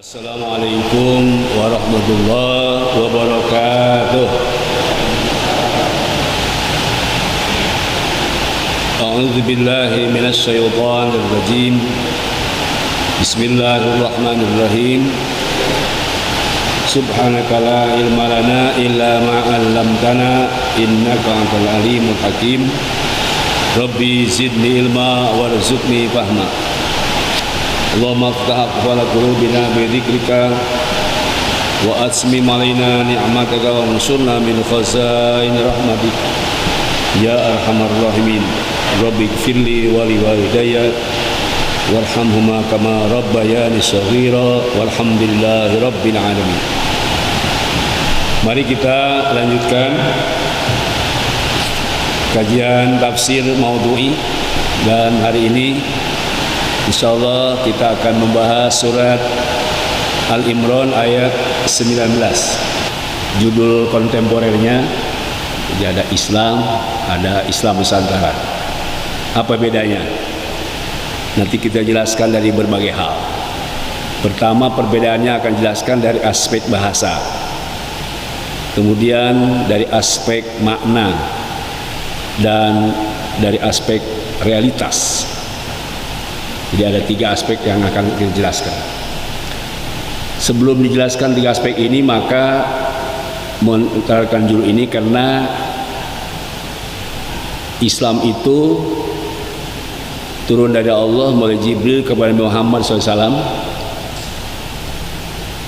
Assalamualaikum warahmatullahi wabarakatuh. A'udzu billahi minasy syaithanir rajim. Bismillahirrahmanirrahim. Subhanaka la ilma lana illa ma 'allamtana innaka antal alimul hakim. Rabbi zidni ilma warzuqni fahma. Allahumma aftah aqfala qulubina bi dzikrika wa asmim alaina ni'mataka wa ansurna min khazain rahmatik ya arhamar rahimin. Rabbi ighfirli wa li walidayya warhamhuma kama rabbayani shaghira walhamdulillahi rabbil alamin. Mari kita lanjutkan kajian tafsir maudhu'i, dan hari ini insyaallah kita akan membahas surat Al-Imran ayat 19. Judul kontemporernya, jadi ada Islam, ada Islam Nusantara. Apa bedanya? Nanti kita jelaskan dari berbagai hal. Pertama, perbedaannya akan jelaskan dari aspek bahasa, kemudian dari aspek makna, dan dari aspek realitas. Jadi ada 3 aspek yang akan kita jelaskan. Sebelum dijelaskan 3 aspek ini, maka mengutarakan judul ini karena Islam itu turun dari Allah melalui Jibril kepada Muhammad SAW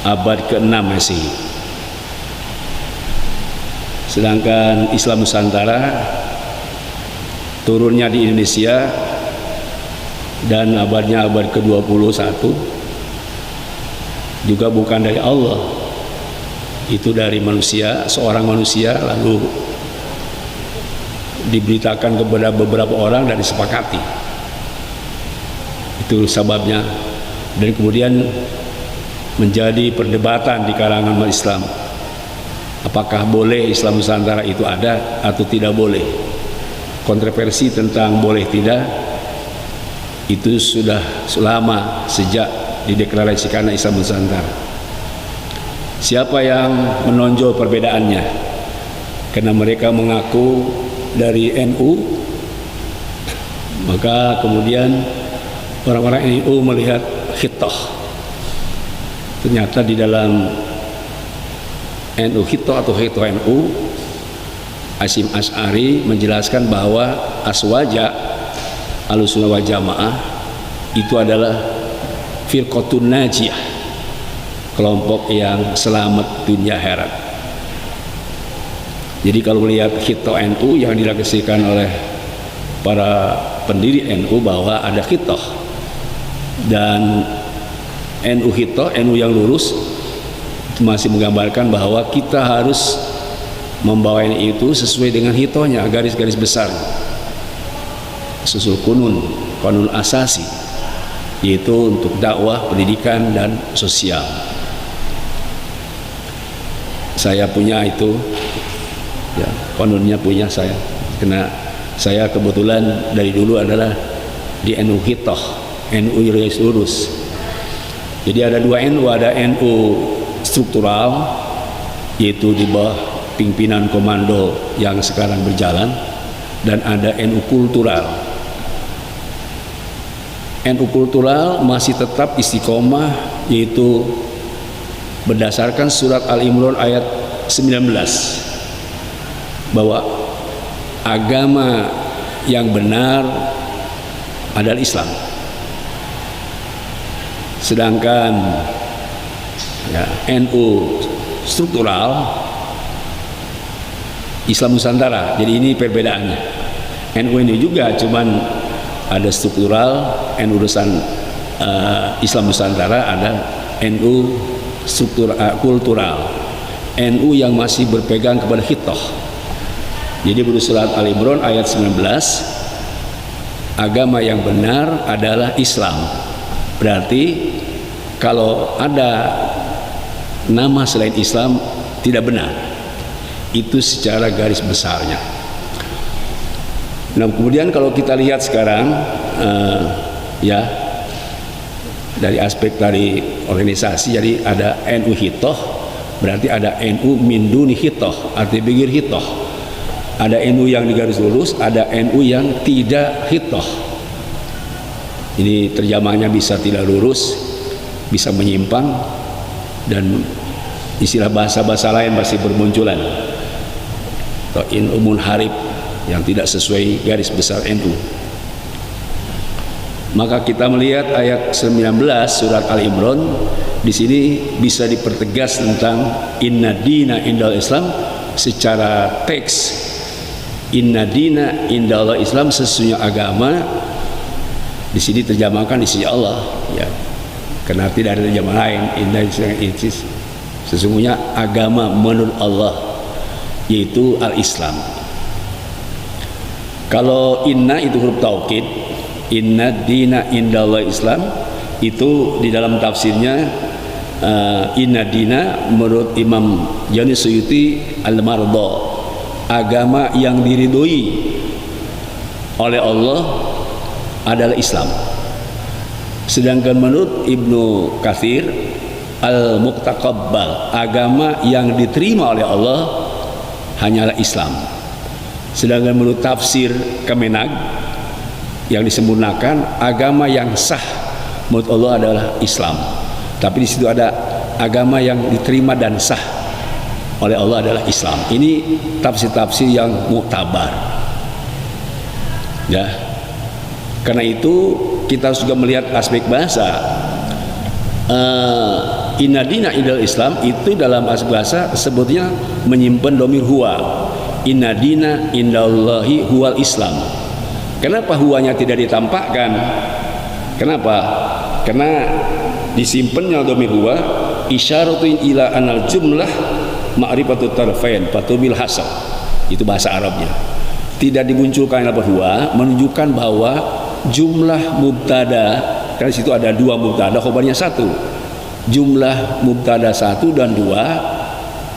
abad ke-6 Masehi. Sedangkan Islam Nusantara turunnya di Indonesia dan abadnya abad ke-21 juga bukan dari Allah, itu dari manusia, seorang manusia, lalu diberitakan kepada beberapa orang dan disepakati. Itu sebabnya, dan kemudian menjadi perdebatan di kalangan umat Islam, apakah boleh Islam Nusantara itu ada atau tidak boleh. Kontroversi tentang boleh tidak itu sudah lama, sejak dideklarasikan Islam Nusantara. Siapa yang menonjol perbedaannya? Karena mereka mengaku dari NU, maka kemudian orang-orang NU melihat khitoh. Ternyata di dalam NU khitoh atau khitoh NU, Hasyim Asy'ari menjelaskan bahwa aswaja Ahlussunnah wal Jamaah itu adalah firqatun najiyah, kelompok yang selamat dunia akhirat. Jadi kalau melihat khitoh NU yang dilaksanakan oleh para pendiri NU, bahwa ada khitoh, dan NU khitoh, NU yang lurus, itu masih menggambarkan bahwa kita harus membawa ini itu sesuai dengan khitohnya, garis-garis besar, susul kanun asasi, yaitu untuk dakwah, pendidikan, dan sosial. Saya punya itu, ya, kanunnya punya saya, karena saya kebetulan dari dulu adalah di NU Khitoh, NU Garis Lurus. Jadi ada 2 NU, ada NU struktural, yaitu di bawah pimpinan komando yang sekarang berjalan, dan ada NU kultural. NU kultural masih tetap istiqomah, yaitu berdasarkan surat Al-Imran ayat 19, bahwa agama yang benar adalah Islam. Sedangkan ya, NU struktural Islam Nusantara. Jadi ini perbedaannya. NU ini juga cuman ada struktural, NU Islam Nusantara, ada NU kultural, NU yang masih berpegang kepada khitoh. Jadi menurut surat Al-Imran ayat 19, agama yang benar adalah Islam. Berarti kalau ada nama selain Islam tidak benar. Itu secara garis besarnya. Nah, kemudian kalau kita lihat sekarang, ya, dari aspek dari organisasi. Jadi ada NU Hitoh, berarti ada NU min duni hitoh, arti pikir hitoh. Ada NU yang di garis lurus, ada NU yang tidak hitoh. Ini terjemahnya bisa tidak lurus, bisa menyimpang, dan istilah bahasa-bahasa lain masih bermunculan. Atau NU munharib yang tidak sesuai garis besar NU. Maka kita melihat ayat 19 surat Al-Imran, di sini bisa dipertegas tentang inna dina indal Islam secara teks. Inna dina indal Islam, sesungguhnya agama di sini terjemahkan di sisi Allah, ya. Karena tidak ada terjemah lain. Inna sesungguhnya agama menurut Allah yaitu al-Islam. Kalau inna itu huruf taukid, inna dina indallah Islam, itu di dalam tafsirnya inna dina menurut Imam Jani Suyuti al-Marda, agama yang diridhoi oleh Allah adalah Islam. Sedangkan menurut Ibnu Katsir al-Muqtaqabbal, agama yang diterima oleh Allah hanyalah Islam. Sedangkan menurut tafsir Kemenag yang disempurnakan, agama yang sah menurut Allah adalah Islam. Tapi di situ ada agama yang diterima dan sah oleh Allah adalah Islam. Ini tafsir-tafsir yang muktabar. Ya. Karena itu kita harus juga melihat aspek bahasa. Inna dina indal Islam itu dalam aspek bahasa sebutnya menyimpan domir huwa. Inna dina indallahi huwal Islam. Kenapa huwanya tidak ditampakkan? Kenapa? Karena disimpannya domir huwa isyaratun ila anal jumlah ma'rifatut tarfain fatubil hasal. Itu bahasa Arabnya. Tidak dimunculkan lafaz huwa menunjukkan bahwa jumlah mubtada, karena situ ada dua mubtada, khobarnya satu. Jumlah mubtada satu dan dua,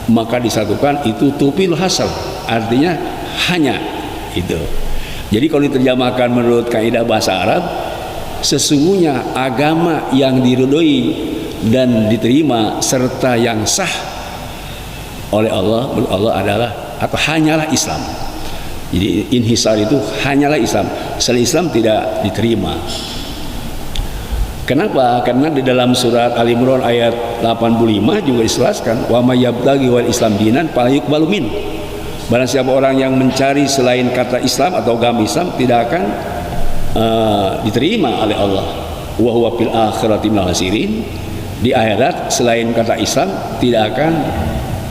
maka disatukan itu tupil hasal, artinya hanya itu. Jadi kalau diterjemahkan menurut kaidah bahasa Arab, sesungguhnya agama yang diridhoi dan diterima serta yang sah oleh Allah, menurut Allah adalah atau hanyalah Islam. Jadi inhisar itu hanyalah Islam. Selain Islam tidak diterima. Kenapa? Karena di dalam surat Al-Imran ayat 85 juga dijelaskan, wa may yabtaghi wal Islam dinan fala yuqbalu min. Barang siapa orang yang mencari selain kata Islam atau agama Islam, tidak akan diterima oleh Allah. Wa huwa fil akhirati minal khasirin. Di akhirat selain kata Islam tidak akan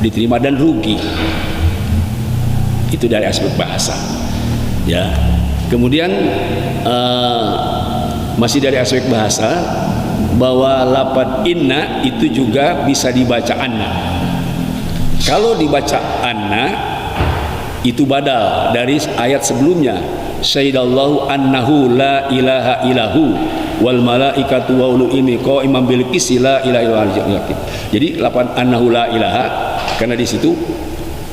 diterima dan rugi. Itu dari aspek bahasa, ya. Kemudian masih dari aspek bahasa, bahwa lafaz inna itu juga bisa dibaca anna. Kalau dibaca anna itu badal dari ayat sebelumnya, syahidallahu annahu la ilaha illahu wal malaikatu wa ulul ilmi qaiman bil qisti la ilaha illallah. Jadi lafaz annahu la ilaha, karena di situ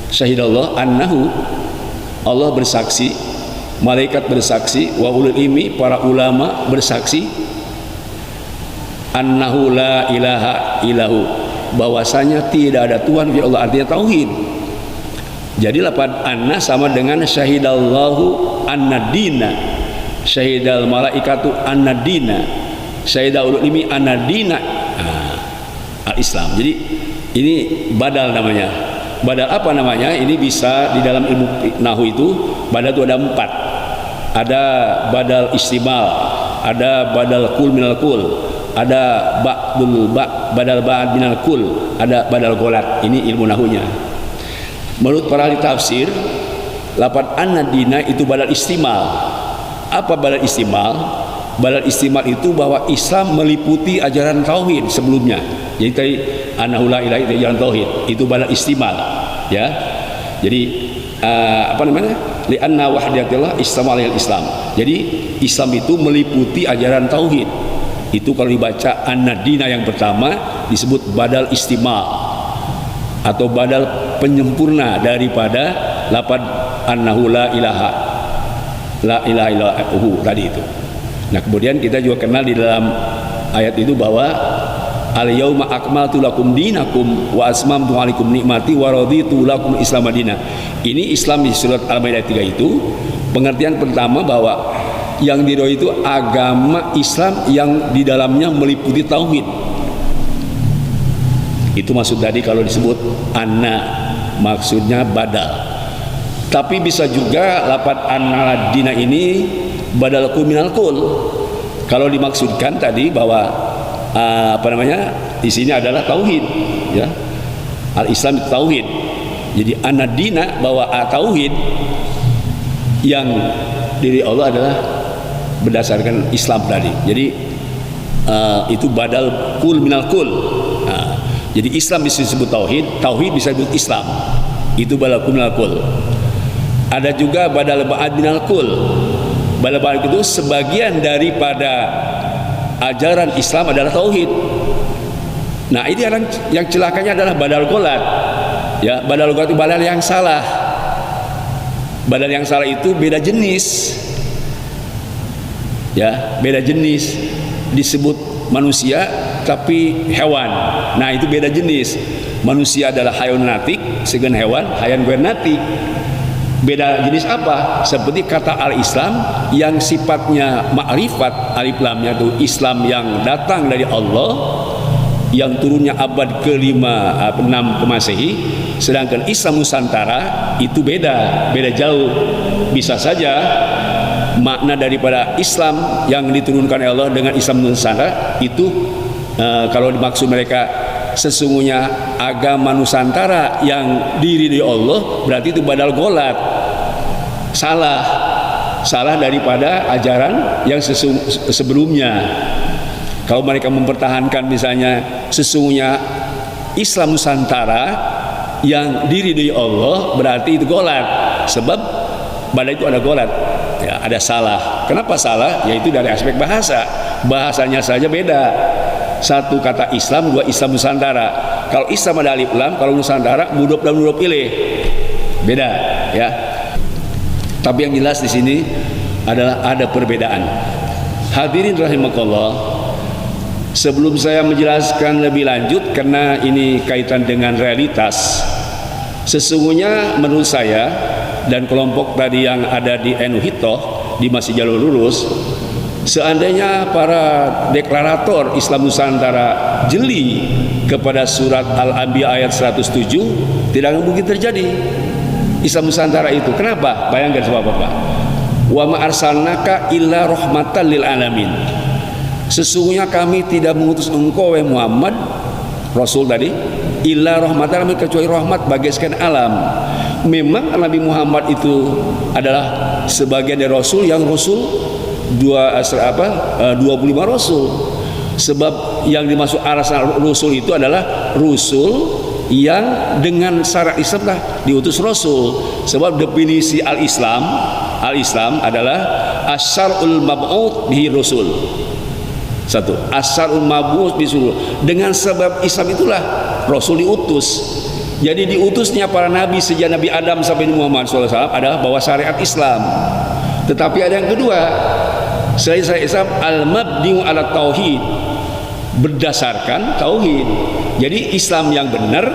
syahidallah annahu, Allah bersaksi, malaikat bersaksi, wa ulul ilmi, para ulama bersaksi, annahu la ilaha illahu, bahwasanya tidak ada Tuhan kecuali Allah, artinya tauhid. Jadi lafaz anna sama dengan syahidallahu annadina, syahidal malaikatu annadina, syahidal ulul ilmi annadina, al-Islam. Jadi ini badal namanya. Badal apa namanya? Ini bisa di dalam ilmu nahwu itu, badal itu ada 4. Ada badal istimal, ada badal kul minal kul, ada badal ba'd minal kul, ada badal golat. Ini ilmu nahwunya. Menurut para ahli tafsir, lafaz an-nadina itu badal istimal. Apa badal istimal? Badal istimal itu bahwa Islam meliputi ajaran tauhid sebelumnya. Jadi tadi annahu la ilaha illallah, ajaran tauhid, itu badal istimal, ya. Jadi apa namanya? Li anna wahdatillah istama alal Islam. Jadi Islam itu meliputi ajaran tauhid. Itu kalau dibaca an-nadina yang pertama disebut badal istimal atau badal penyempurna daripada lafaz annahu la ilaha illallah tadi itu. Nah, kemudian kita juga kenal di dalam ayat itu bahwa al-yauma akmaltu lakum dinakum wa asmamtu alaikum nikmati wa raditu lakum Islam madina. Ini Islam di surat Al-Maidah 3 itu pengertian pertama bahwa yang diridhoi itu agama Islam yang di dalamnya meliputi tauhid. Itu maksud tadi kalau disebut anna, maksudnya badal. Tapi bisa juga lafaz anna dina ini badal kul minal kul. Kalau dimaksudkan tadi bahwa di sini adalah tauhid, ya. Al-Islam itu tauhid. Jadi anadina bahwa tauhid yang diri Allah adalah berdasarkan Islam tadi. Jadi itu badal kul minal kul. Jadi Islam bisa disebut tauhid, tauhid bisa disebut Islam. Itu badal kul minal kul. Ada juga badal ba'ad minal kul. Badal ba'ad itu sebagian daripada ajaran Islam adalah tauhid. Nah, ini yang celakanya adalah badal golat. Ya, badal golat itu badal yang salah. Badal yang salah itu beda jenis. Ya, beda jenis. Disebut manusia tapi hewan. Nah, itu beda jenis. Manusia adalah hayawan natik, sedangkan hewan hayawan guernatik. Beda jenis apa? Seperti kata al-Islam yang sifatnya ma'rifat, alif lamnya itu Islam yang datang dari Allah, yang turunnya abad ke-5 6 ke Masehi, sedangkan Islam Nusantara itu beda jauh. Bisa saja makna daripada Islam yang diturunkan oleh Allah dengan Islam Nusantara itu kalau dimaksud mereka sesungguhnya agama Nusantara yang diridhoi Allah, berarti itu badal golat, salah daripada ajaran yang sebelumnya. Kalau mereka mempertahankan misalnya sesungguhnya Islam Nusantara yang diridhoi Allah, berarti itu golat, sebab badal itu ada golat, ya, ada salah. Kenapa salah? Yaitu dari aspek bahasanya saja beda. Satu kata Islam, dua Islam Nusantara. Kalau Islam ada alif lam, kalau Nusantara mudhof dan mudhof ilaih. Beda, ya. Tapi yang jelas di sini adalah ada perbedaan. Hadirin rahimakallah, sebelum saya menjelaskan lebih lanjut karena ini kaitan dengan realitas, sesungguhnya menurut saya dan kelompok tadi yang ada di NU Hitoh di Masjid Jalur Lurus, seandainya para deklarator Islam Nusantara jeli kepada surat Al-Anbiya ayat 107, tidak mungkin terjadi Islam Nusantara itu. Kenapa? Bayangkan sebab apa? Wa ma arsalnaka illa rahmatan lil alamin. Sesungguhnya kami tidak mengutus engkau wahai Muhammad, Rasul tadi, illa rahmatan, kecuali rahmat bagi sekian alam. Memang Nabi Muhammad itu adalah sebagian dari Rasul yang Rasul 25 Rasul. Sebab yang dimaksud arasan Rasul itu adalah Rasul yang dengan syarat Islam lah diutus Rasul. Sebab definisi al-Islam adalah asyarul mab'ud bihi Rasul. Satu, asyarul mab'ud bihi Rasul. Dengan sebab Islam itulah Rasul diutus. Jadi diutusnya para nabi sejak Nabi Adam sampai Muhammad SAW adalah bawa syariat Islam. Tetapi ada yang kedua, selain syariat Islam, al-mabdi'u ala tauhid, berdasarkan tauhid. Jadi Islam yang benar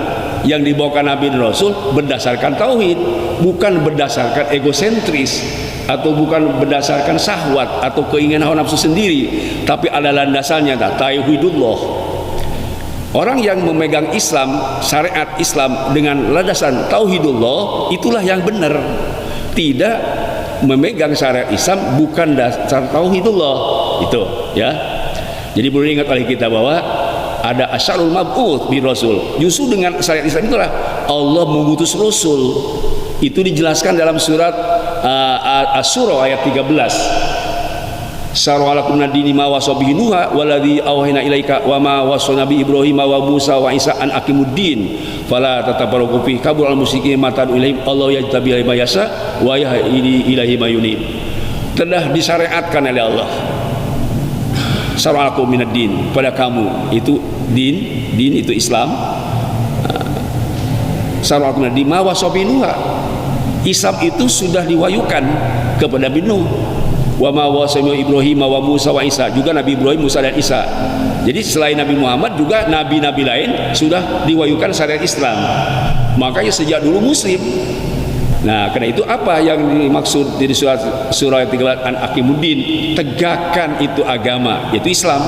yang dibawakan Nabi dan Rasul berdasarkan tauhid, bukan berdasarkan egosentris atau bukan berdasarkan syahwat atau keinginan hawa nafsu sendiri, tapi ada landasannya tauhidullah. Orang yang memegang Islam, syariat Islam dengan landasan tauhidullah, itulah yang benar. Tidak memegang syariat Islam bukan dasar tauhidullah. Itu, ya. Jadi perlu diingat oleh kita bahwa ada asyarul mab'ud bi Rasul. Justru dengan syariat Islam itulah Allah mengutus Rasul. Itu dijelaskan dalam surat Asy-Syura ayat 13. Syara'alakum nadini ma wasabihi Nuha waladzi awhayna ilaika wa ma wasana bi Ibrahim wa Musa wa Isa an aqimuddin fala tatafarraqu fi kabul al musyrikin matan ilaihim Allah yajtabi ma yasha wa yahdi ilaihi ma yunib. Telah disyariatkan oleh Allah syara'alakum minad din, pada kamu itu din itu Islam. Syara'alakum nadini ma wasabihi Nuha, Islam itu sudah diwahyukan kepada Nabi Nuh. Wa ma wasami Ibrahim wa Musa wa Isa, juga Nabi Ibrahim, Musa dan Isa. Jadi selain Nabi Muhammad juga nabi-nabi lain sudah diwahyukan syariat Islam. Makanya sejak dulu muslim. Nah, karena itu apa yang dimaksud di surah 13 an aqimuddin, tegakkan itu agama, yaitu Islam.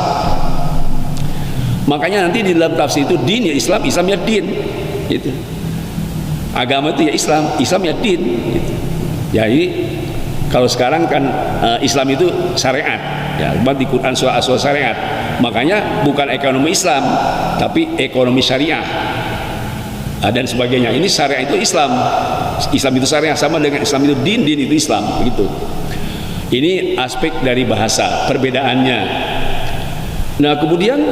Makanya nanti di dalam tafsir itu din ya Islam, Islam ya din, gitu. Agama itu ya Islam, Islam ya din, gitu. Jadi kalau sekarang kan Islam itu syariat, ya, di Quran surah asal syariat. Makanya bukan ekonomi Islam, tapi ekonomi syariah dan sebagainya. Ini syariah itu Islam, Islam itu syariah, sama dengan Islam itu din, din itu Islam, begitu. Ini aspek dari bahasa perbedaannya. Nah, kemudian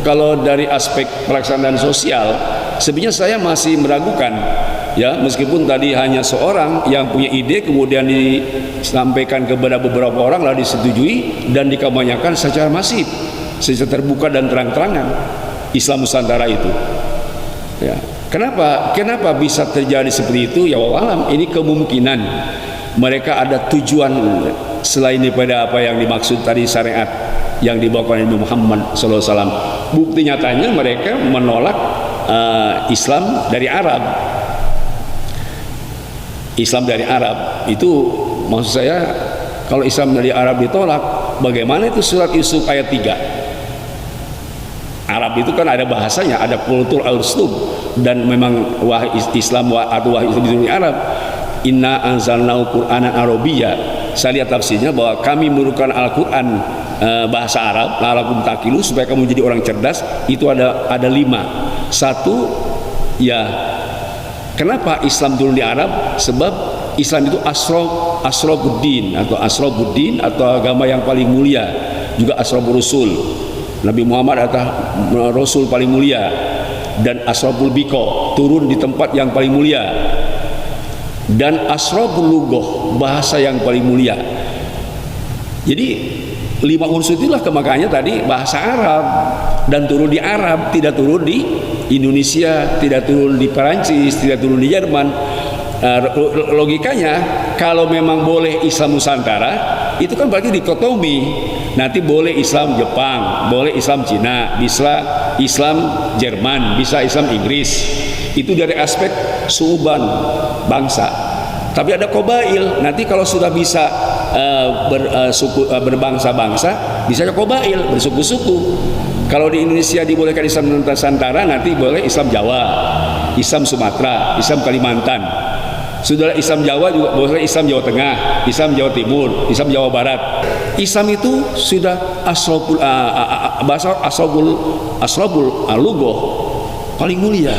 kalau dari aspek pelaksanaan sosial, sebenarnya saya masih meragukan, ya, meskipun tadi hanya seorang yang punya ide kemudian disampaikan kepada beberapa orang lalu disetujui dan dikampanyekan secara masif, secara terbuka dan terang-terangan Islam Nusantara itu. Ya. Kenapa bisa terjadi seperti itu? Ya wallahualam, ini kemungkinan mereka ada tujuan selain daripada apa yang dimaksud tadi syariat yang dibawakan Nabi Muhammad SAW. Bukti nyatanya mereka menolak Islam dari Arab. Islam dari Arab itu, maksud saya, kalau Islam dari Arab ditolak, bagaimana itu surat Yusuf ayat 3? Arab itu kan ada bahasanya, ada kultur al-uslub, dan memang Islam atau Islam di Arab. Inna anzalnahu Qur'anan Arabiyya. Saya lihat tafsirnya bahwa kami menurunkan Al-Quran bahasa Arab, la'allakum taqilu, supaya kamu jadi orang cerdas. Itu ada 5. Satu, ya, kenapa Islam turun di Arab? Sebab Islam itu asrobuddin atau agama yang paling mulia, juga asrobur rusul. Nabi Muhammad adalah Rasul paling mulia, dan asrabul biko, turun di tempat yang paling mulia, dan asrabul lugoh, bahasa yang paling mulia. Jadi 5 unsur itulah makanya tadi bahasa Arab, dan turun di Arab, tidak turun di Indonesia, tidak turun di Perancis, tidak turun di Jerman. Logikanya kalau memang boleh Islam Nusantara, itu kan berarti dikotomi. Nanti boleh Islam Jepang, boleh Islam Cina, bisa Islam Jerman, bisa Islam Inggris. Itu dari aspek suuban bangsa. Tapi ada qabail. Nanti kalau sudah bisa berbangsa-bangsa, bisa ada qabail, bersuku-suku. Kalau di Indonesia dibolehkan Islam Nusantara, nanti boleh Islam Jawa, Islam Sumatera, Islam Kalimantan. Sudah Islam Jawa juga boleh, Islam Jawa Tengah, Islam Jawa Timur, Islam Jawa Barat. Islam itu sudah asrabul al-lughah, paling mulia.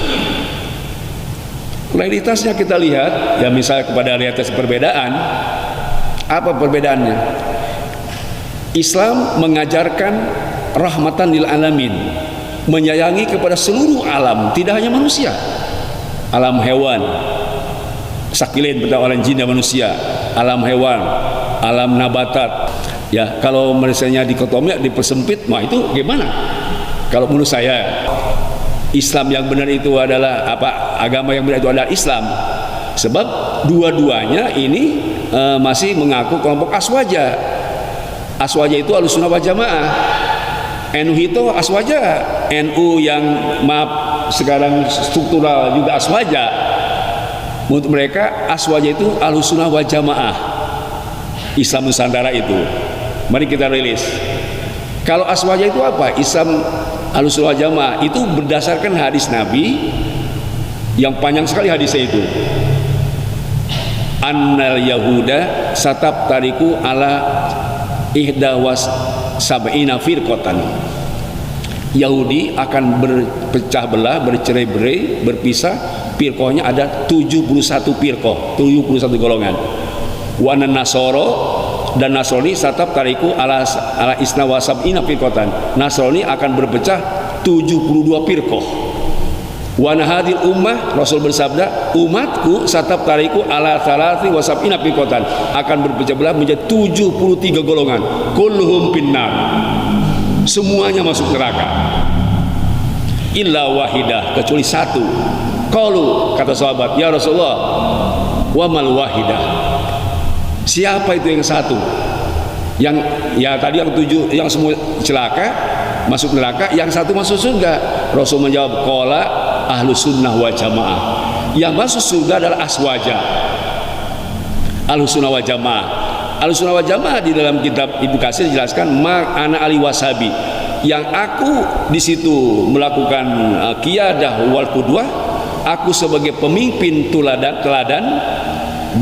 Realitasnya kita lihat, ya, misalnya kepada realitas perbedaan. Apa perbedaannya? Islam mengajarkan rahmatan lil alamin, menyayangi kepada seluruh alam, tidak hanya manusia, alam hewan, sakilin pada orang jin dan manusia, alam hewan, alam nabatat. Ya, kalau misalnya dikotomi, dipersempit, nah itu gimana? Kalau menurut saya, Islam yang benar itu adalah apa? Agama yang benar itu adalah Islam. Sebab dua-duanya ini masih mengaku kelompok aswaja. Aswaja itu Ahlussunnah wal Jamaah. NU itu aswaja. NU yang maaf sekarang struktural juga aswaja. Untuk mereka aswaja itu Ahlussunnah wal Jamaah. Islam Nusantara itu. Mari kita rilis. Kalau aswaja itu apa? Islam Ahlussunnah wal Jamaah itu berdasarkan hadis Nabi yang panjang sekali hadisnya itu. Annal Yahuda satab tariku ala ihdawas sab'ina firqatan. Yahudi akan berpecah belah, bercerai-berai, berpisah. Firqahnya ada 71 firqah, 71 golongan. Wa nasoro, dan Nasrani satab tariku ala isna wa sab'ina firqatan. Nasrani akan berpecah 72 firqah. Wa hadhil ummah, Rasul bersabda, umatku satab tariku ala salati wa sab'ina firqatan, akan berpecah belah menjadi 73 golongan. Kulluhum finnar, semuanya masuk neraka. Illa wahidah, kecuali satu. Qalu, kata sahabat, ya Rasulullah, wa mal wahidah, siapa itu yang satu? Yang ya tadi yang 7, yang semua celaka masuk neraka, yang satu masuk surga. Rasul menjawab, qala ahlus sunnah wa jamaah. Yang masuk surga adalah aswaja, ahlus sunnah wa jamaah. Ahlus sunnah wa jamaah di dalam kitab Ibnu Katsir dijelaskan, ma ana ali wasabi, yang aku di situ melakukan qiyadah wal qudwah, aku sebagai pemimpin teladan,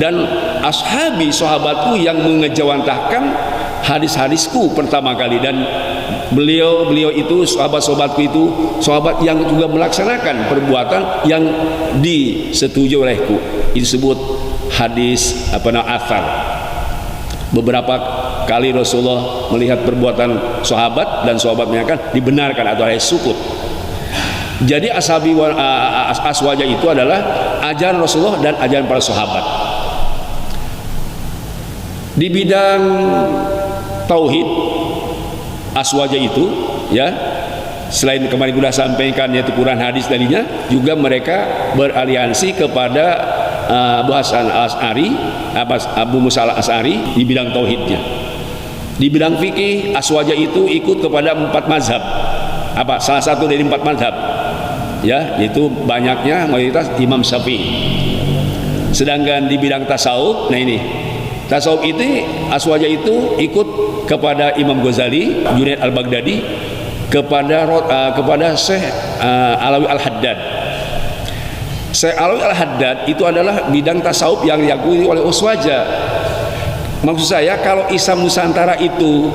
dan ashabi, sahabatku yang mengejawantahkan hadis-hadisku pertama kali. Dan beliau itu sahabat-sahabatku itu sahabat yang juga melaksanakan perbuatan yang disetujui olehku. Itu disebut hadis athar. Beberapa kali Rasulullah melihat perbuatan sahabat dan sahabat menyatakan dibenarkan atau ada sukut. Jadi aswaja itu adalah ajaran Rasulullah dan ajaran para sahabat. Di bidang tauhid, aswaja itu ya, selain kemarin sudah sampaikan yaitu Quran, hadis darinya, juga mereka beraliansi kepada Abu Musa al-Asy'ari di bidang tauhidnya. Di bidang fikih, aswaja itu ikut kepada 4 mazhab. Salah satu dari 4 mazhab ya, yaitu banyaknya mayoritas Imam Syafi'i. Sedangkan di bidang tasawuf, nah ini tasawuf itu aswaja itu ikut kepada Imam Ghazali, Junaid al-Baghdadi, kepada Syekh Alawi al-Haddad. Syekh Alawi al-Haddad itu adalah bidang tasawuf yang diakui oleh aswaja. Maksud saya, kalau Islam Nusantara itu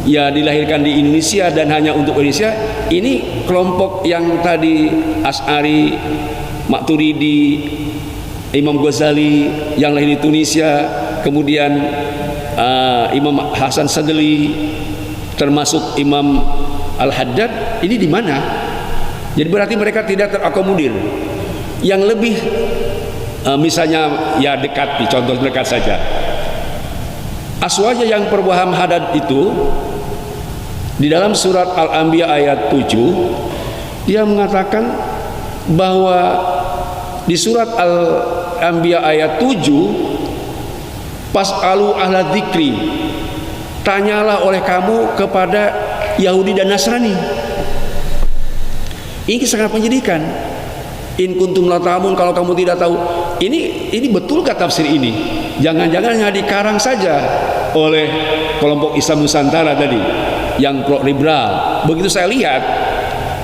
ya dilahirkan di Indonesia dan hanya untuk Indonesia, ini kelompok yang tadi Asy'ari, Maturidi, Imam Ghazali yang lahir di Tunisia, kemudian Imam Hasan Sadli, termasuk Imam Al-Haddad, ini di mana? Jadi berarti mereka tidak terakomodir. Yang lebih misalnya ya dekat, di contoh dekat saja, aswaja yang berpaham hadad itu di dalam surat Al-Anbiya ayat 7, dia mengatakan bahwa di surat Al-Anbiya ayat 7, pas'alu ahla dzikri, tanyalah oleh kamu kepada Yahudi dan Nasrani. Ini sangat menyedihkan. In kuntum la ta'lamun, kalau kamu tidak tahu. Ini betulkah tafsir ini? Jangan-jangan hanya dikarang saja oleh kelompok Islam Nusantara tadi yang pro liberal. Begitu saya lihat,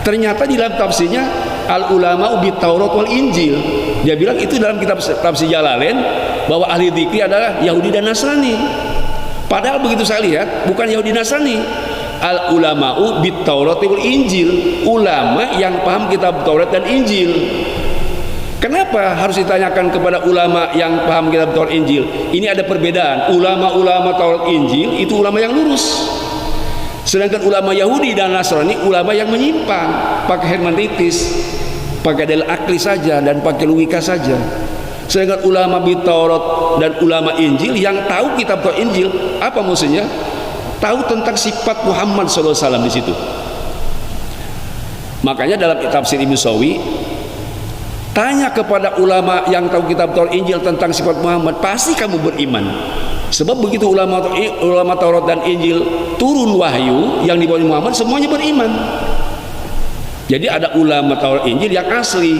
ternyata di dalam tafsirnya al ulama bit Taurat wal Injil, dia bilang itu dalam kitab tafsir Jalalain bahwa ahli dzikri adalah Yahudi dan Nasrani. Padahal begitu saya lihat bukan Yahudi Nasrani, al ulama'u bit Taurat wal Injil, ulama yang paham kitab Taurat dan Injil. Kenapa harus ditanyakan kepada ulama yang paham kitab Taurat Injil? Ini ada perbedaan. Ulama-ulama Taurat Injil itu ulama yang lurus, sedangkan ulama Yahudi dan Nasrani ulama yang menyimpang, pakai hermeneutis, pakai dalil akli saja dan pakai logika saja. Sedangkan ulama bit Taurat dan ulama Injil yang tahu kitab Taurat Injil, apa maksudnya? Tahu tentang sifat Muhammad SAW di situ. Makanya dalam tafsir Ibnu Sawi, tanya kepada ulama yang tahu kitab Taurat Injil tentang sifat Muhammad, pasti kamu beriman. Sebab begitu ulama Taurat dan Injil turun wahyu yang dibawa Muhammad, semuanya beriman. Jadi ada ulama Taurat Injil yang asli,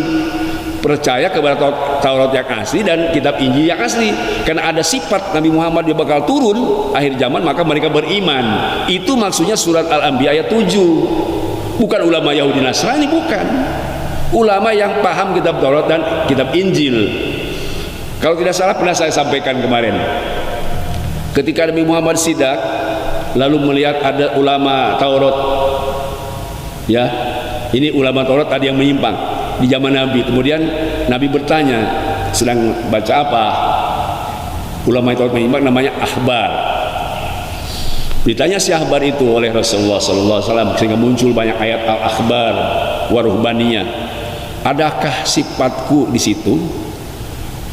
percaya kepada Taurat yang asli dan kitab Injil yang asli, karena ada sifat Nabi Muhammad dia bakal turun akhir zaman, maka mereka beriman. Itu maksudnya surat Al-Anbiya ayat 7. Bukan ulama Yahudi Nasrani, bukan. Ulama yang paham kitab Taurat dan kitab Injil. Kalau tidak salah pernah saya sampaikan kemarin, ketika Nabi Muhammad sidak lalu melihat ada ulama Taurat, ya, ini ulama Taurat ada yang menyimpang di zaman Nabi. Kemudian Nabi bertanya, sedang baca apa? Ulama Taurat menyimpang, namanya ahbar. Ditanya si ahbar itu oleh Rasulullah SAW, sehingga muncul banyak ayat al-akhbar waruhbaniyah. Adakah sifatku di situ?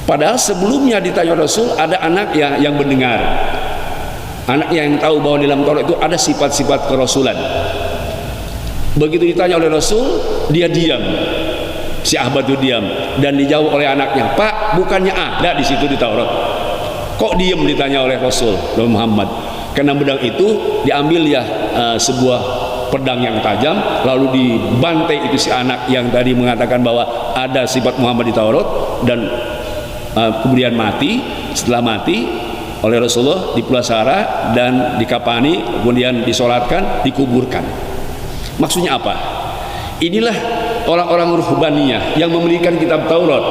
Padahal sebelumnya ditanya Rasul, ada anak yang mendengar, anak yang tahu bahwa di dalam Taurat itu ada sifat-sifat kerasulan. Begitu ditanya oleh Rasul, dia diam. Si ahbar itu diam dan dijawab oleh anaknya, Pak, bukannya ada di situ di Taurat? Kok diam ditanya oleh Rasul Muhammad? Kena pedang itu diambil ya sebuah pedang yang tajam, lalu dibantai itu si anak yang tadi mengatakan bahwa ada sifat Muhammad di Taurat, dan kemudian mati. Setelah mati oleh Rasulullah dipulasara dan dikapani, kemudian disolatkan, dikuburkan. Maksudnya apa? Inilah orang-orang ruhbaniyah yang memberikan kitab Taurat.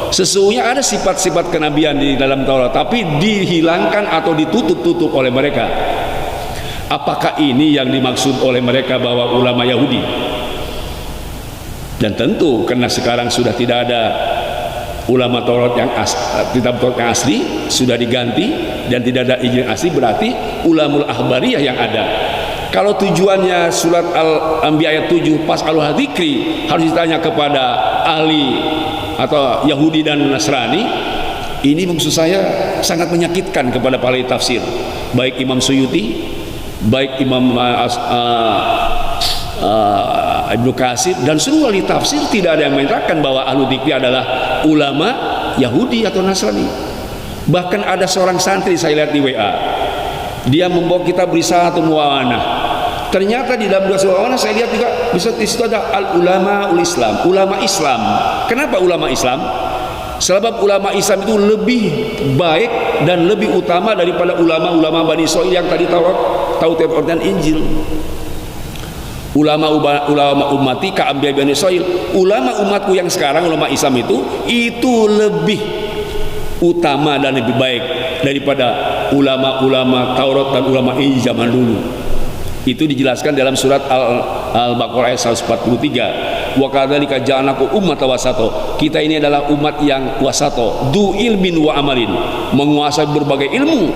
Sesungguhnya ada sifat-sifat kenabian di dalam Taurat, tapi dihilangkan atau ditutup-tutup oleh mereka. Apakah ini yang dimaksud oleh mereka bahwa ulama Yahudi? Dan tentu karena sekarang sudah tidak ada ulama Taurat yang kitab Taurat yang asli, sudah diganti dan tidak ada Injil asli, berarti ulamul ahbariyah yang ada. Kalau tujuannya surat Al-Anbiya ayat 7 pas al-Dzikri harus ditanya kepada ahli atau Yahudi dan Nasrani, ini maksud saya sangat menyakitkan kepada para tafsir, baik Imam Suyuti, baik Imam Ibnu Katsir dan seluruh ahli tafsir. Tidak ada yang menerangkan bahwa al-Dzikri adalah ulama Yahudi atau Nasrani. Bahkan ada seorang santri saya lihat di WA, dia membawa kitab Risalatul Muawanah. Ternyata di dalam dua surah saya lihat juga bisa di situ ada al-ulama ul-Islam, ulama Islam. Kenapa ulama Islam? Sebab ulama Islam itu lebih baik dan lebih utama daripada ulama-ulama Bani Israil yang tadi tahu Taurat dan Injil. Ulama ummati ka anbiya Bani Israil, ulama umatku yang sekarang ulama Islam itu lebih utama dan lebih baik daripada ulama-ulama Taurat dan ulama Injil zaman dulu. Itu dijelaskan dalam surat Al-Baqarah ayat 143. Wa kadzalika ja'alnakum ummatan wasata. Kita ini adalah umat yang wasato, du ilmin wa amalin, menguasai berbagai ilmu.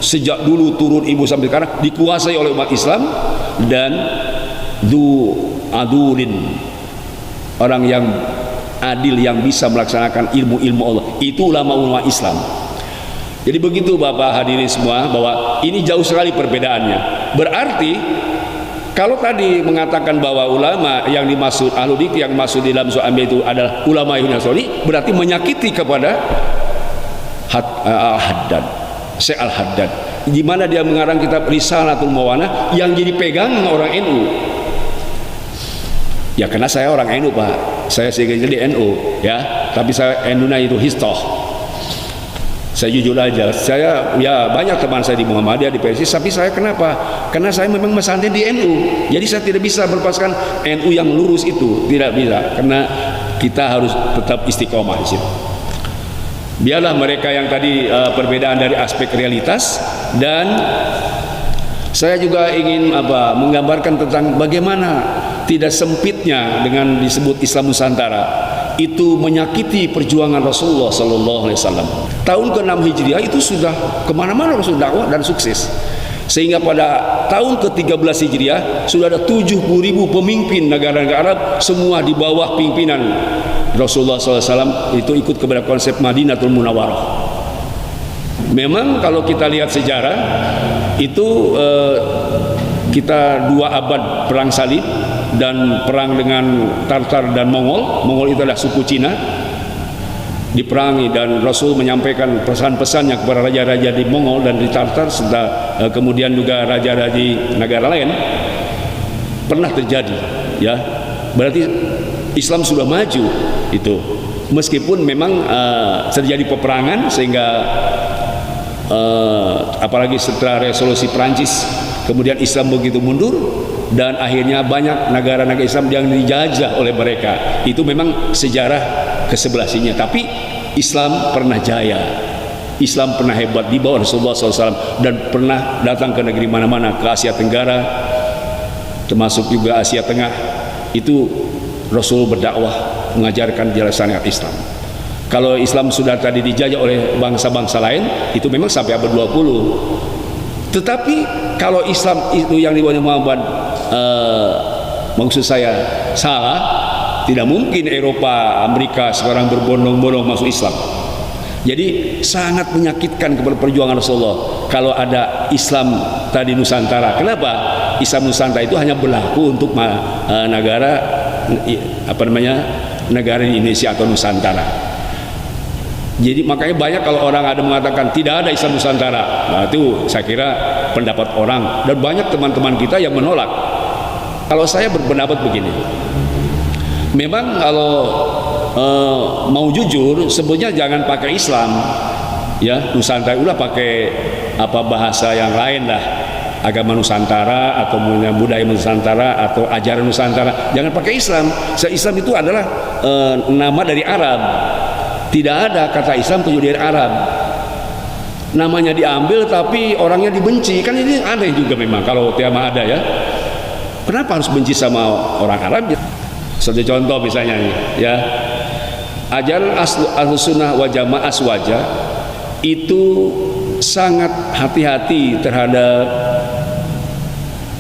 Sejak dulu turun ibu sampai sekarang dikuasai oleh umat Islam, dan du adulin, orang yang adil yang bisa melaksanakan ilmu-ilmu Allah. Itu ulama-ulama Islam. Jadi begitu Bapak hadirin semua, bahwa ini jauh sekali perbedaannya. Berarti kalau tadi mengatakan bahwa ulama yang dimaksud al-Dzikri yang masuk di dalam surah Al-Anbiya itu adalah ulama Yahudi Nasrani, berarti menyakiti kepada Al-Haddad, Syekh Al-Haddad, di mana dia mengarang kitab Risalatul Muawanah yang jadi pegangan orang NU. Ya karena saya orang NU Pak, saya jadi NU ya, tapi saya NU-nya itu histoh. Saya jujur aja, saya ya banyak teman saya di Muhammadiyah, di PSI, tapi saya kenapa? Karena saya memang mesantren di NU. Jadi saya tidak bisa melepaskan NU yang lurus itu, tidak bisa, karena kita harus tetap istiqomah di situ. Biarlah mereka yang tadi perbedaan dari aspek realitas, dan saya juga ingin menggambarkan tentang bagaimana tidak sempitnya dengan disebut Islam Nusantara itu menyakiti perjuangan Rasulullah Sallallahu Alaihi Wasallam. Tahun ke-6 Hijriah itu sudah kemana-mana Rasul dakwah dan sukses, sehingga pada tahun ke-13 Hijriah sudah ada 70.000 pemimpin negara-negara Arab, semua di bawah pimpinan Rasulullah SAW itu ikut kepada konsep Madinatul Munawwarah. Memang kalau kita lihat sejarah itu kita 2 abad perang salib dan perang dengan Tartar dan Mongol. Mongol itu adalah suku Cina, diperangi, dan Rasul menyampaikan pesan-pesannya kepada raja-raja di Mongol dan di Tartar, serta kemudian juga raja-raja di negara lain. Pernah terjadi ya, berarti Islam sudah maju itu, meskipun memang terjadi peperangan, sehingga apalagi setelah resolusi Prancis kemudian Islam begitu mundur, dan akhirnya banyak negara-negara Islam yang dijajah oleh mereka. Itu memang sejarah kesebelasinya, tapi Islam pernah jaya, Islam pernah hebat di bawah Rasulullah SAW, dan pernah datang ke negeri mana-mana, ke Asia Tenggara termasuk juga Asia Tengah. Itu Rasul berdakwah mengajarkan jalan syariat Islam. Kalau Islam sudah tadi dijajah oleh bangsa-bangsa lain, itu memang sampai abad 20. Tetapi kalau Islam itu yang dibawa Muhammad, maksud saya salah, tidak mungkin Eropa, Amerika sekarang berbondong-bondong masuk Islam. Jadi sangat menyakitkan kepada perjuangan Rasulullah kalau ada Islam tadi Nusantara. Kenapa? Islam Nusantara itu hanya berlaku untuk negara negara di Indonesia atau Nusantara. Jadi makanya banyak kalau orang ada mengatakan tidak ada Islam Nusantara. Nah, itu saya kira pendapat orang, dan banyak teman-teman kita yang menolak. Kalau saya berpendapat begini, memang kalau mau jujur, sebetulnya jangan pakai Islam, ya Nusantara, udah pakai apa bahasa yang lain lah, agama Nusantara atau budaya Nusantara atau ajaran Nusantara. Jangan pakai Islam. Islam itu adalah nama dari Arab. Tidak ada kata Islam tujuh dari Arab. Namanya diambil tapi orangnya dibenci. Kan ini aneh juga memang kalau tema ada ya. Kenapa harus benci sama orang Arab? Satu contoh misalnya ya. Ajaran Ahlus Sunnah wal Jamaah Aswaja itu sangat hati-hati terhadap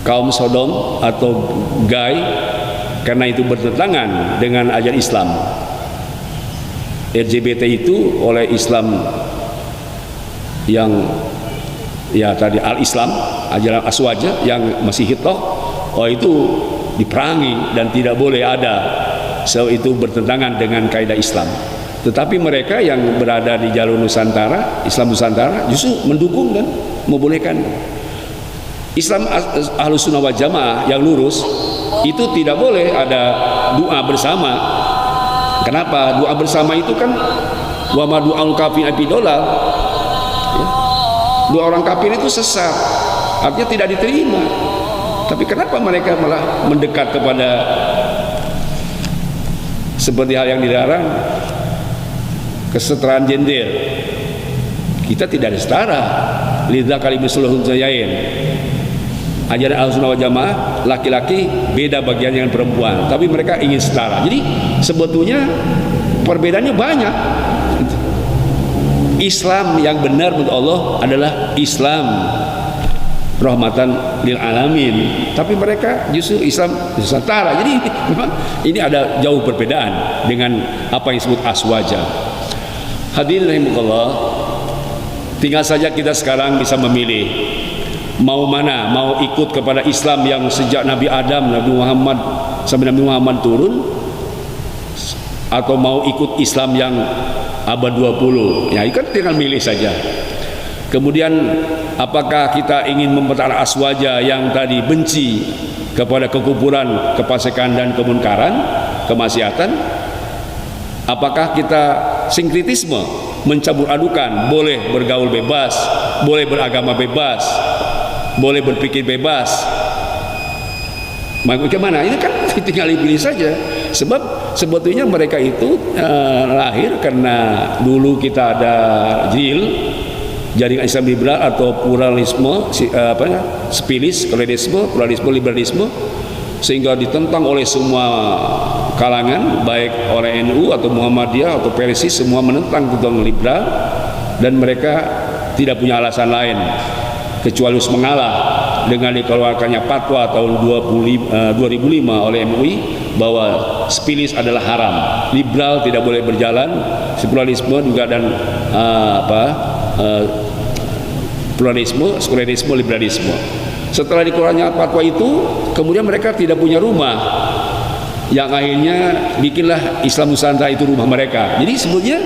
kaum Sodom atau gay, karena itu bertentangan dengan ajaran Islam. LGBT itu oleh Islam yang ya tadi al-Islam, ajaran Aswaja yang masih hitoh, itu diperangi dan tidak boleh ada. Itu bertentangan dengan kaidah Islam. Tetapi mereka yang berada di jalur Nusantara, Islam Nusantara, justru mendukung dan membolehkan. Islam Ahlus Sunnah wal Jamaah yang lurus itu tidak boleh ada doa bersama. Kenapa? Doa bersama itu kan wa ma du'aul kafir fi dolal. Ya. Doa orang kafir itu sesat, artinya tidak diterima. Tapi kenapa mereka malah mendekat kepada seperti hal yang dilarang, kesetaraan gender? Kita tidak ada setara. Lidzal kalimat sulhun zayain. Ajaran Ahlussunnah wal Jamaah laki-laki beda bagian dengan perempuan, tapi mereka ingin setara. Jadi sebetulnya perbedaannya banyak. Islam yang benar menurut Allah adalah Islam rahmatan lil alamin, tapi mereka justru Islam Nusantara. Jadi memang ini ada jauh perbedaan dengan apa yang disebut aswaja. Hadirin rahimakumullah, tinggal saja kita sekarang bisa memilih mau mana, mau ikut kepada Islam yang sejak Nabi Adam, Nabi Muhammad sampai Nabi Muhammad turun, atau mau ikut Islam yang abad 20. Ya, itu kan tinggal milih saja. Kemudian apakah kita ingin mempertahankan aswaja yang tadi benci kepada kekufuran, kefasikan dan kemunkaran, kemaksiatan? Apakah kita sinkritisme, mencampur adukan, boleh bergaul bebas, boleh beragama bebas, boleh berpikir bebas? Bagaimana? Ini kan tinggal dipilih saja. Sebab sebetulnya mereka itu lahir karena dulu kita ada jaringan Islam liberal atau pluralisme, spilis, pluralisme, liberalisme, sehingga ditentang oleh semua kalangan, baik oleh NU atau Muhammadiyah atau Persis, semua menentang tentang liberal, dan mereka tidak punya alasan lain kecuali harus mengalah dengan dikeluarkannya fatwa tahun 2005 oleh MUI bahwa spilis adalah haram, liberal tidak boleh berjalan, pluralisme juga dan pluralisme, sekularisme, liberalisme. Setelah dikeluarkannya fatwa itu, kemudian mereka tidak punya rumah, yang akhirnya bikinlah Islam Nusantara itu rumah mereka. Jadi sebetulnya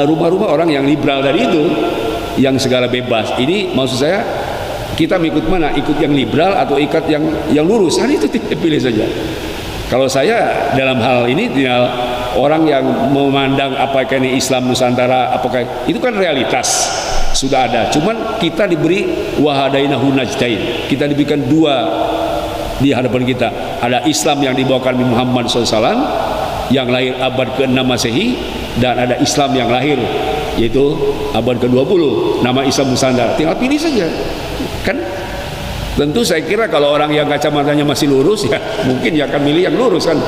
rumah-rumah orang yang liberal tadi itu, yang segala bebas. Ini maksud saya, kita mengikut mana? Ikut yang liberal atau ikut yang lurus? Itu pilih saja. Kalau saya dalam hal ini tinggal orang yang memandang apakah ini Islam Nusantara, apakah itu kan realitas sudah ada. Cuman kita diberi wahadainahu najdain. Kita diberikan dua di hadapan kita. Ada Islam yang dibawakan Nabi Muhammad SAW yang lahir abad ke-6 Masehi, dan ada Islam yang lahir yaitu abad ke-20, nama Islam Nusantara. Tinggal pilih saja. Kan tentu saya kira kalau orang yang kacamatanya masih lurus, ya mungkin ya akan milih yang lurus kan.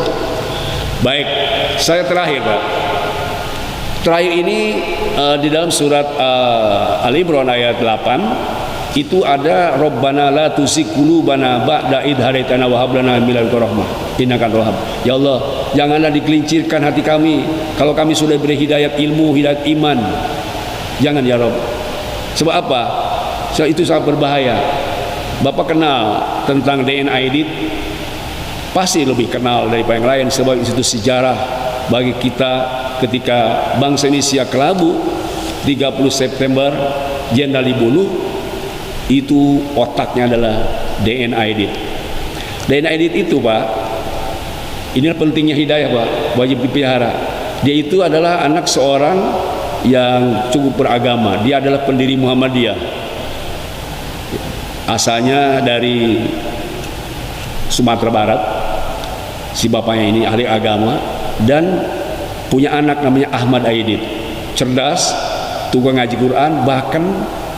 Baik, saya terakhir Pak. Terakhir ini di dalam surat Ali Imran ayat 8 itu ada Rabbana la tuzigh qulubana ba'da idh hadaitana wa hab lana min ladunka rahmah innaka antal wahhab. Ya Allah, janganlah digelincirkan hati kami kalau kami sudah beri hidayat ilmu, hidayat iman. Jangan ya Rabb. Sebab apa? Sebab itu sangat berbahaya. Bapak kenal tentang DNA edit, pasti lebih kenal daripada yang lain, sebab itu sejarah bagi kita ketika bangsa Indonesia kelabu 30 September Jenderal dibunuh, itu otaknya adalah DNA edit. DNA edit itu Pak, inilah pentingnya hidayah Pak, wajib dipelihara. Dia itu adalah anak seorang yang cukup beragama. Dia adalah pendiri Muhammadiyah. Asalnya dari Sumatera Barat. Si bapaknya ini ahli agama dan punya anak namanya Ahmad Aidit. Cerdas, tukang ngaji Quran, bahkan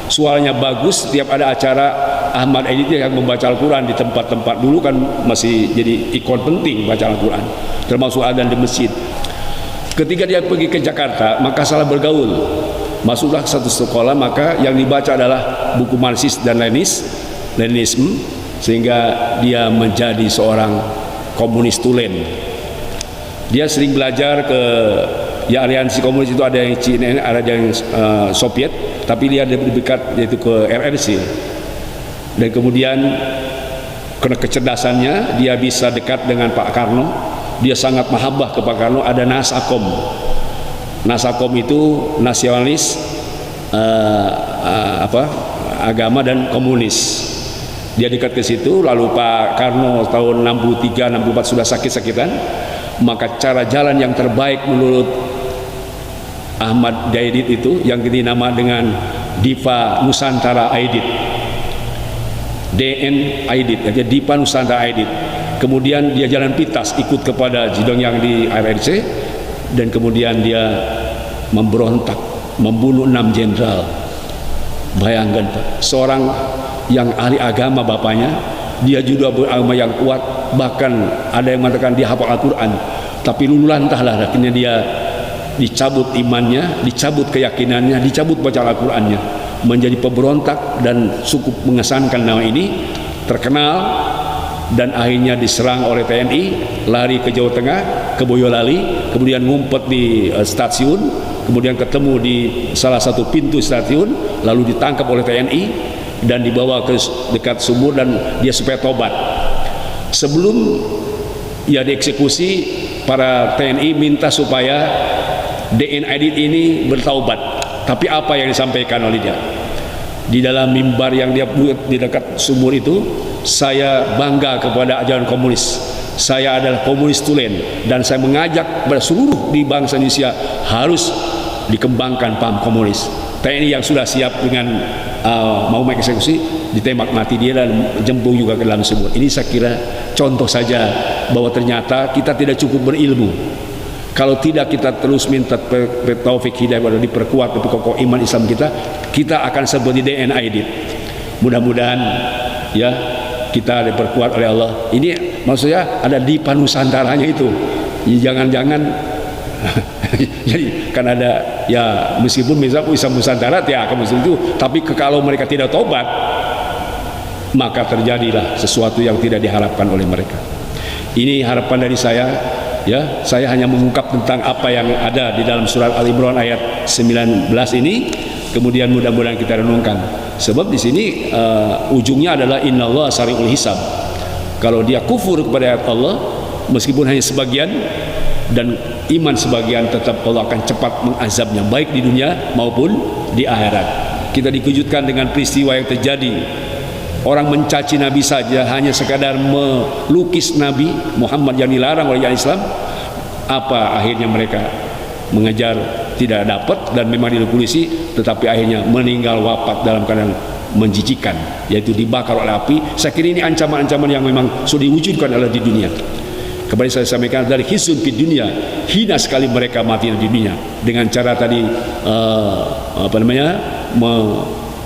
suaranya bagus. Setiap ada acara Ahmad Aidit yang membaca Al-Quran di tempat-tempat, dulu kan masih jadi ikon penting baca Al-Quran, termasuk adzan di masjid. Ketika dia pergi ke Jakarta, maka salah bergaul, masuklah ke satu sekolah, maka yang dibaca adalah buku Marxis dan Leninisme, sehingga dia menjadi seorang komunis tulen. Dia sering belajar ke aliansi komunis itu, ada yang Cina, ada yang Soviet, tapi dia lebih dekat yaitu ke RRC. Dan kemudian karena kecerdasannya dia bisa dekat dengan Pak Karno. Dia sangat mahabbah ke Pak Karno. Ada Nasakom. Nasakom itu nasionalis agama dan komunis. Dia dekat ke situ. Lalu Pak Karno tahun 63, 64 sudah sakit-sakitan. Maka cara jalan yang terbaik menurut Ahmad Aidit itu yang dinama dengan Dipa Nusantara Aidit, DN Aidit, jadi Dipa Nusantara Aidit. Kemudian dia jalan pintas ikut kepada Jidong yang di RRC, dan kemudian dia memberontak, membunuh 6 jenderal. Bayangkan Pak, seorang yang ahli agama bapaknya, dia juga beragama yang kuat, bahkan ada yang mengatakan dia hafal Al-Quran, tapi lulu lantahlah akhirnya dia dicabut imannya, dicabut keyakinannya, dicabut bacaan Al-Qurannya, menjadi pemberontak dan cukup mengesankan. Nama ini terkenal dan akhirnya diserang oleh TNI, lari ke Jawa Tengah, ke Boyolali, kemudian ngumpet di stasiun, kemudian ketemu di salah satu pintu stasiun, lalu ditangkap oleh TNI dan dibawa ke dekat sumur dan dia supaya tobat. Sebelum ia dieksekusi, para TNI minta supaya DN Aidit ini bertaubat. Tapi apa yang disampaikan oleh dia di dalam mimbar yang dia buat di dekat sumur itu? Saya bangga kepada ajaran komunis. Saya adalah komunis tulen dan saya mengajak seluruh di bangsa Indonesia harus dikembangkan paham komunis. TNI yang sudah siap dengan mau mengeksekusi ditembak mati dia dan jembung juga ke dalam sumur. Ini saya kira contoh saja bahwa ternyata kita tidak cukup berilmu. Kalau tidak kita terus minta taufik hidayah diperkuat lebih kokoh iman Islam kita, kita akan seperti DNA Aidit. Mudah-mudahan ya kita diperkuat oleh Allah. Ini maksudnya ada di Panusantaranya itu. Jangan-jangan jadi kan ada ya, meskipun misalnya Islam Nusantara ya kamu itu, tapi kalau mereka tidak tobat maka terjadilah sesuatu yang tidak diharapkan oleh mereka. Ini harapan dari saya. Ya, saya hanya mengungkap tentang apa yang ada di dalam surat Al-Imran ayat 19 ini. Kemudian mudah-mudahan kita renungkan. Sebab di sini ujungnya adalah innallaha sari'ul hisab. Kalau dia kufur kepada ayat Allah, meskipun hanya sebagian dan iman sebagian, tetap Allah akan cepat mengazabnya, baik di dunia maupun di akhirat. Kita dikejutkan dengan peristiwa yang terjadi. Orang mencaci Nabi saja, hanya sekadar melukis Nabi Muhammad yang dilarang oleh Islam. Apa akhirnya mereka mengejar, tidak dapat, dan memang di polisi, tetapi akhirnya meninggal wafat dalam keadaan menjijikan, yaitu dibakar oleh api. Saya kira ini ancaman-ancaman yang memang sudah diwujudkan oleh di dunia. Kembali saya sampaikan dari khisun di dunia, hina sekali mereka mati di dunia dengan cara tadi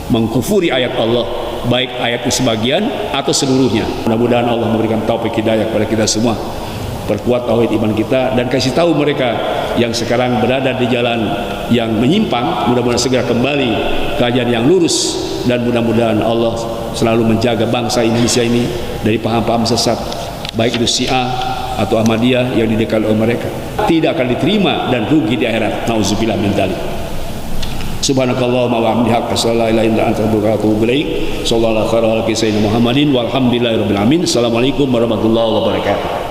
mengkufuri ayat Allah, baik ayatnya sebagian atau seluruhnya. Mudah-mudahan Allah memberikan taufik hidayah kepada kita semua, perkuat tauhid iman kita, dan kasih tahu mereka yang sekarang berada di jalan yang menyimpang, mudah-mudahan segera kembali ke ajaran yang lurus, dan mudah-mudahan Allah selalu menjaga bangsa Indonesia ini dari paham-paham sesat, baik itu Syiah atau Ahmadiyah yang didekat oleh mereka, tidak akan diterima dan rugi di akhirat. Nauzubillah min dzalik. Subhanakallahumma wa bihamdika asyhadu an la ilaha illa anta astaghfiruka wa atubu ilaik. Sallallahu alaihi wa sallam Muhammadin walhamdulillahirabbil alamin. Assalamualaikum warahmatullahi wabarakatuh.